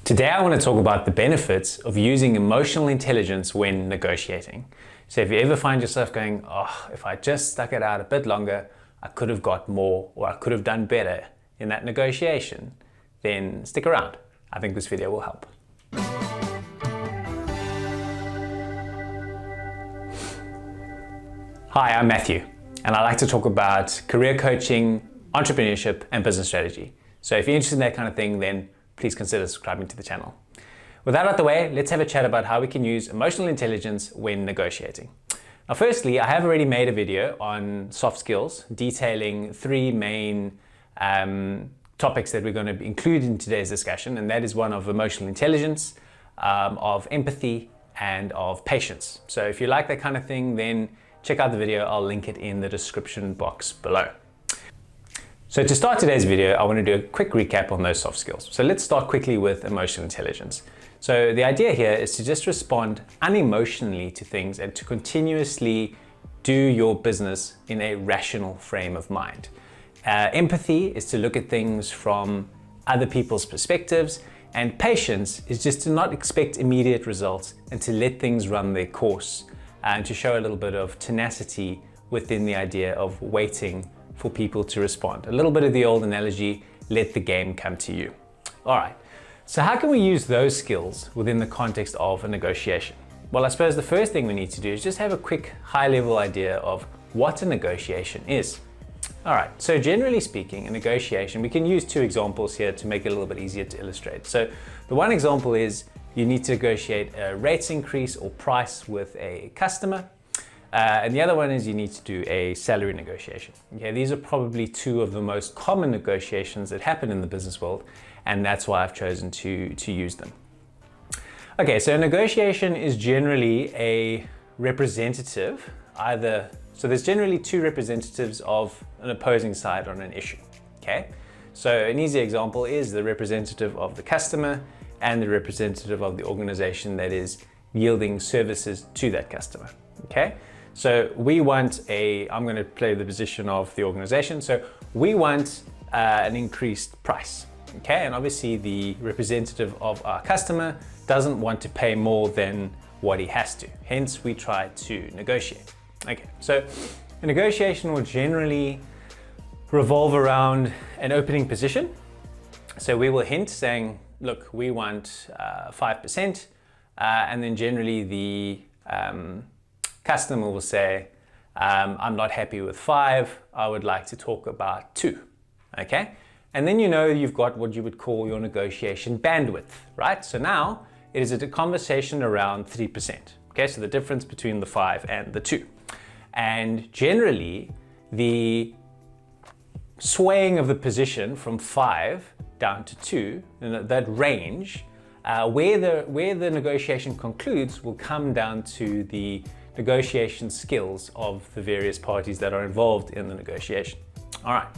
Today I want to talk about the benefits of using emotional intelligence when negotiating. So if you ever find yourself going, oh, if I just stuck it out a bit longer, I could have got more or I could have done better in that negotiation, then stick around. I think this video will help. Hi, I'm Matthew, and I like to talk about career coaching, entrepreneurship, and business strategy. So if you're interested in that kind of thing, then please consider subscribing to the channel. With that out of the way, let's have a chat about how we can use emotional intelligence when negotiating. Now, firstly, I have already made a video on soft skills detailing three main topics that we're going to include in today's discussion, and that is one of emotional intelligence, of empathy, and of patience. So if you like that kind of thing, then check out the video. I'll link it in the description box below. So to start today's video, I want to do a quick recap on those soft skills. So let's start quickly with emotional intelligence. So the idea here is to just respond unemotionally to things and to continuously do your business in a rational frame of mind. Empathy is to look at things from other people's perspectives, and patience is just to not expect immediate results and to let things run their course and to show a little bit of tenacity within the idea of waiting for people to respond. A little bit of the old analogy, let the game come to you. All right, so how can we use those skills within the context of a negotiation? Well, I suppose the first thing we need to do is just have a quick high-level idea of what a negotiation is. All right, so generally speaking, a negotiation, we can use two examples here to make it a little bit easier to illustrate. So the one example is you need to negotiate a rates increase or price with a customer. And the other one is you need to do a salary negotiation. Okay, these are probably two of the most common negotiations that happen in the business world, and that's why I've chosen to use them. Okay, so a negotiation is generally a representative, so there's generally two representatives of an opposing side on an issue. Okay, so an easy example is the representative of the customer and the representative of the organization that is yielding services to that customer. Okay. So we want I'm going to play the position of the organization. So we want an increased price. Okay. And obviously the representative of our customer doesn't want to pay more than what he has to. Hence we try to negotiate. Okay. So a negotiation will generally revolve around an opening position. So we will hint saying, look, we want 5%. And then generally the customer will say, I'm not happy with 5, I would like to talk about 2, okay? And then you've got what you would call your negotiation bandwidth, right? So now it is a conversation around 3%, okay? So the difference between the 5 and the 2. And generally, the swaying of the position from 5 down to 2, that range, where the negotiation concludes will come down to the negotiation skills of the various parties that are involved in the negotiation. All right.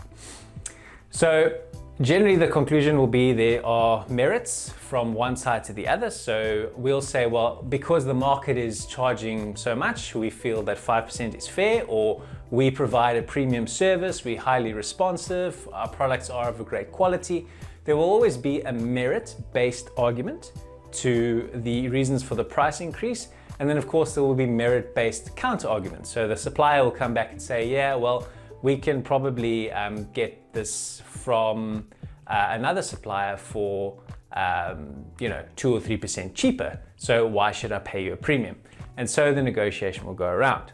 So generally the conclusion will be there are merits from one side to the other. So we'll say, well, because the market is charging so much, we feel that 5% is fair, or we provide a premium service, we're highly responsive, our products are of a great quality. There will always be a merit-based argument to the reasons for the price increase. And then of course there will be merit-based counter arguments. So the supplier will come back and say, yeah, well, we can probably get this from another supplier for 2 or 3% cheaper. So why should I pay you a premium? And so the negotiation will go around.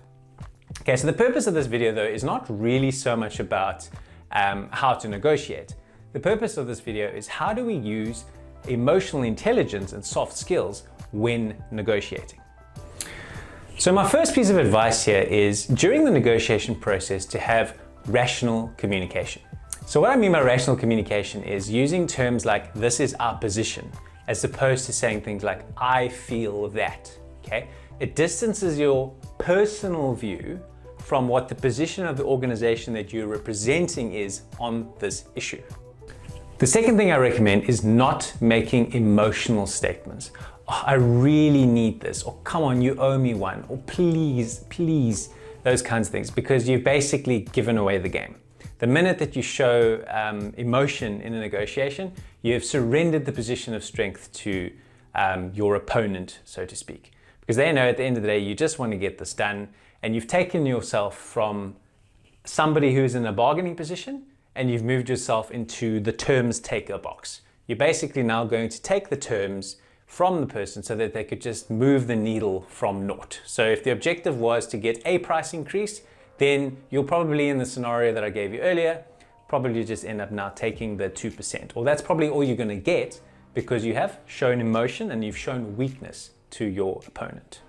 Okay, so the purpose of this video though is not really so much about how to negotiate. The purpose of this video is how do we use emotional intelligence and soft skills when negotiating. So my first piece of advice here is during the negotiation process to have rational communication. So what I mean by rational communication is using terms like this is our position as opposed to saying things like I feel that, okay? It distances your personal view from what the position of the organization that you're representing is on this issue. The second thing I recommend is not making emotional statements. Oh, I really need this, or come on, you owe me one, or please, please, those kinds of things, because you've basically given away the game. The minute that you show emotion in a negotiation, you have surrendered the position of strength to your opponent, so to speak. Because they know at the end of the day, you just want to get this done, and you've taken yourself from somebody who's in a bargaining position and you've moved yourself into the terms taker box. You're basically now going to take the terms from the person so that they could just move the needle from naught. So if the objective was to get a price increase, then you'll probably, in the scenario that I gave you earlier, probably just end up now taking the 2%. Or that's probably all you're going to get, because you have shown emotion and you've shown weakness to your opponent.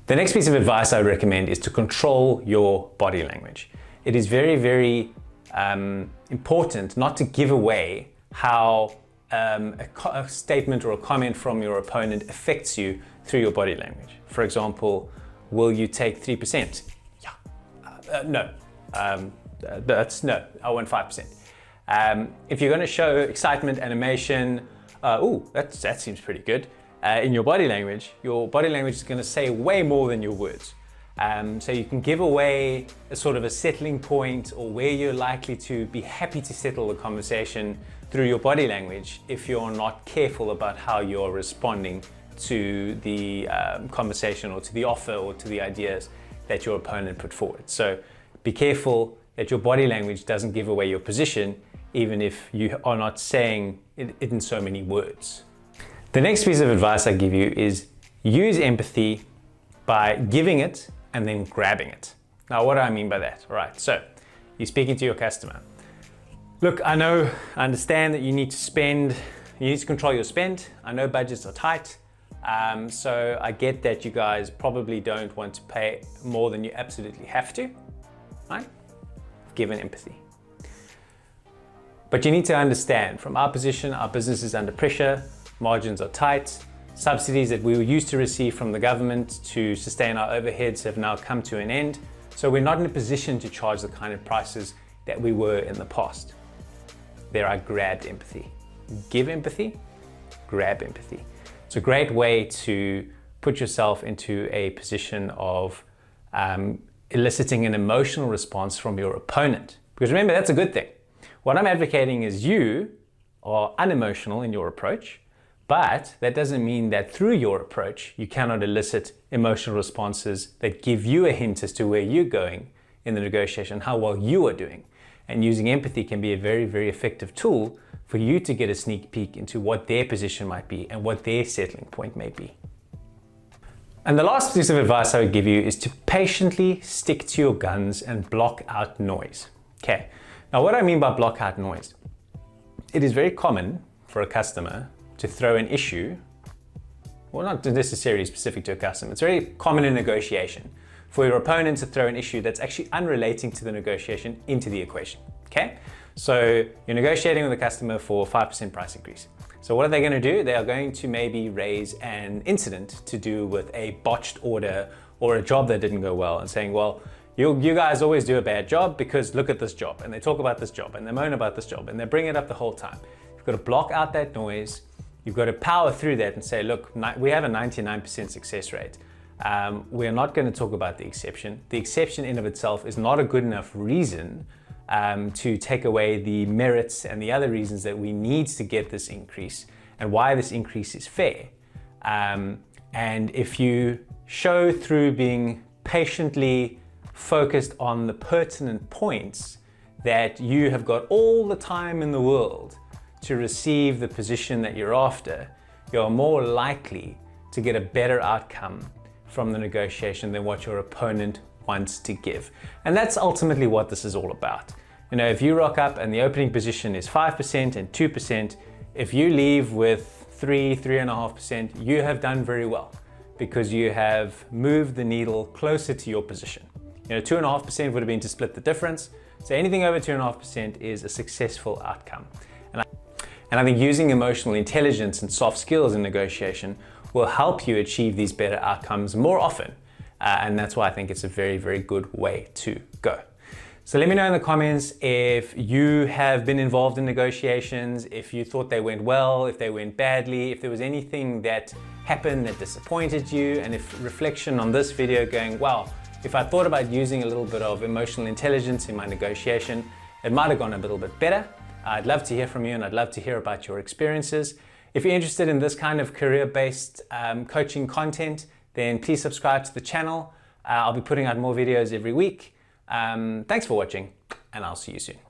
The next piece of advice I recommend is to control your body language. It is very, very important not to give away how a statement or a comment from your opponent affects you through your body language. For example, will you take 3%? Yeah. No. That's no. I want 5%. If you're going to show excitement, animation, that seems pretty good. In your body language is going to say way more than your words. So you can give away a sort of a settling point, or where you're likely to be happy to settle the conversation through your body language if you're not careful about how you're responding to the conversation, or to the offer, or to the ideas that your opponent put forward. So be careful that your body language doesn't give away your position, even if you are not saying it in so many words. The next piece of advice I give you is use empathy by giving it and then grabbing it. Now, what do I mean by that? All right, so you're speaking to your customer. Look, I understand that you need to control your spend. I know budgets are tight. So I get that you guys probably don't want to pay more than you absolutely have to, right? Given empathy. But you need to understand, from our position, our business is under pressure, margins are tight, subsidies that we used to receive from the government to sustain our overheads have now come to an end. So we're not in a position to charge the kind of prices that we were in the past. There I grabbed empathy. Give empathy, grab empathy. It's a great way to put yourself into a position of eliciting an emotional response from your opponent. Because remember, that's a good thing. What I'm advocating is you are unemotional in your approach, but that doesn't mean that through your approach, you cannot elicit emotional responses that give you a hint as to where you're going in the negotiation, how well you are doing. And using empathy can be a very, very effective tool for you to get a sneak peek into what their position might be and what their settling point may be. And the last piece of advice I would give you is to patiently stick to your guns and block out noise. Okay, now what I mean by block out noise, it is very common for a customer to throw an issue, well, not necessarily specific to a customer, it's very common in negotiation for your opponent to throw an issue that's actually unrelating to the negotiation into the equation, okay? So you're negotiating with a customer for 5% price increase. So what are they going to do? They are going to maybe raise an incident to do with a botched order or a job that didn't go well, and saying, well, you guys always do a bad job because look at this job. And they talk about this job and they moan about this job and they bring it up the whole time. You've got to block out that noise. You've got to power through that and say, look, we have a 99% success rate. We're not going to talk about the exception. The exception in of itself is not a good enough reason to take away the merits and the other reasons that we need to get this increase and why this increase is fair. And if you show through being patiently focused on the pertinent points that you have got all the time in the world to receive the position that you're after, you're more likely to get a better outcome from the negotiation than what your opponent wants to give. And that's ultimately what this is all about. You know, if you rock up and the opening position is 5% and 2%, if you leave with 3.5%, you have done very well because you have moved the needle closer to your position. You know, 2.5% would have been to split the difference. So anything over 2.5% is a successful outcome. And I think using emotional intelligence and soft skills in negotiation will help you achieve these better outcomes more often. And that's why I think it's a very, very good way to go. So let me know in the comments if you have been involved in negotiations, if you thought they went well, if they went badly, if there was anything that happened that disappointed you, and if reflection on this video going, wow, if I thought about using a little bit of emotional intelligence in my negotiation, it might have gone a little bit better. I'd love to hear from you, and I'd love to hear about your experiences. If you're interested in this kind of career-based coaching content, then please subscribe to the channel. I'll be putting out more videos every week. Thanks for watching, and I'll see you soon.